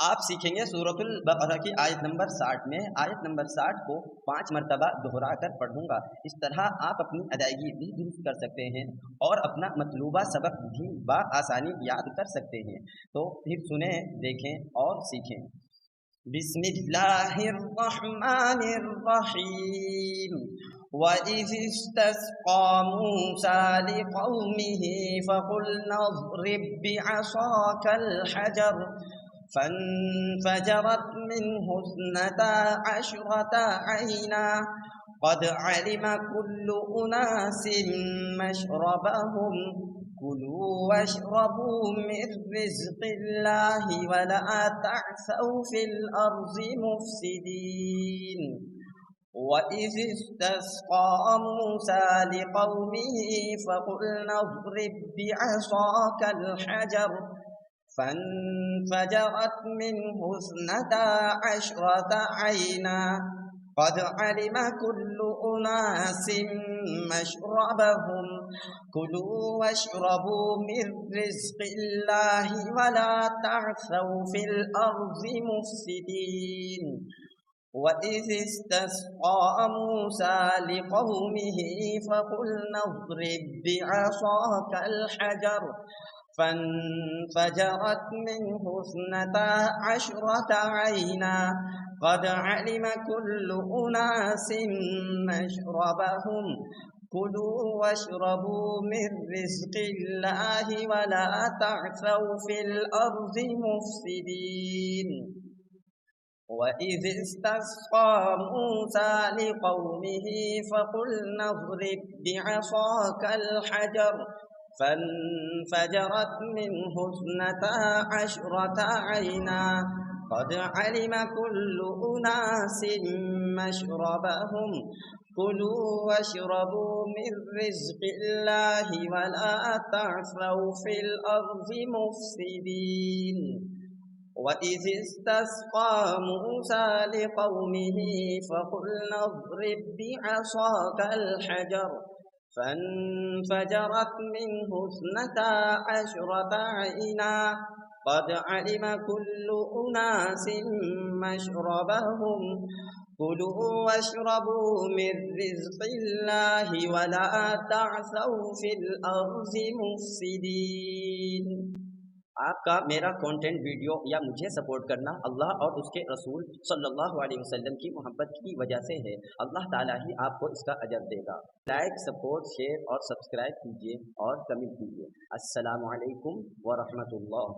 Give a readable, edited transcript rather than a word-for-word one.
आप सीखेंगे सूरतुल बकरा की आयत नंबर 60 में। आयत नंबर 60 को 5 मरतबा दोहरा कर पढ़ूंगा। इस तरह आप अपनी अदायगी भी दुरुस्त कर सकते हैं और अपना मतलूबा सबक भी आसानी याद कर सकते हैं। तो फिर सुने, देखें और सीखें। बिस्मिल्लाहिर्रहमानिर्रहीम। वइज़ इस्तस्क़ा मूसा लिक़ौमिही फ़क़ुलना इज़रिब बिअसाकल हजर फंफजरत मिन्हु इस्नता अशरता ऐना क़द अलिम कुल्लु उनासिन मशरबहुम कुलू वशरबू मिन रिज़्क़िल्लाहि वला तअसौ फिल अर्ज़ि मुफ़्सिदीन। वइज़ इस्तस्क़ा मूसा लिक़ौमिही फ़क़ुलना इज़रिब बिअसाकल हजर फंफजरत मिन्हु इस्नता अशरता ऐना क़द अलिम कुल्लु उनासिन मशरबहुम कुलू वशरबू मिन रिज़्क़िल्लाहि वला तअसौ फिल अर्ज़ि मुफ़्सिदीन। वइज़ इस्तस्क़ा मूसा लिक़ौमिही फ़क़ुलना इज़रिब बिअसाकल हजर फंफजरत मिन्हु इस्नता अशरता ऐना क़द अलिम कुल्लु उनासिन मशरबहुम कुलू वशरबू मिन रिज़्क़िल्लाहि वला तअसौ फिल अर्ज़ि मुफ़्सिदीन। वइज़ इस्तस्क़ा मूसा लिक़ौमिही फ़क़ुलना इज़रिब बिअसाकल हजर फंफजरत मिन्हु इस्नता अशरता ऐना क़द अलिम कुल्लु उनासिन मशरबहुम कुलू वशरबू मिन रिज़्क़िल्लाहि वला तअसौ फिल अर्ज़ि मुफ़्सिदीन। वइज़ इस्तस्क़ा मूसा लिक़ौमिही फ़क़ुलना इज़रिब बिअसाकल हजर फंफजरत मिन्हु इस्नता अशरता ऐना क़द अलिम कुल्लु उनासिन मशरबहुम कुलू वशरबू मिन रिज़्क़िल्लाहि वला तअसौ फिल अर्ज़ि मुफ़्सिदीन। आपका मेरा कंटेंट वीडियो या मुझे सपोर्ट करना अल्लाह और उसके रसूल सल्लल्लाहु अलैहि वसल्लम की मोहब्बत की वजह से है। अल्लाह ताला ही आपको इसका अजर देगा। लाइक, सपोर्ट, शेयर और सब्सक्राइब कीजिए और कमेंट कीजिए। अस्सलामु अलैकुम व रहमतुल्लाह।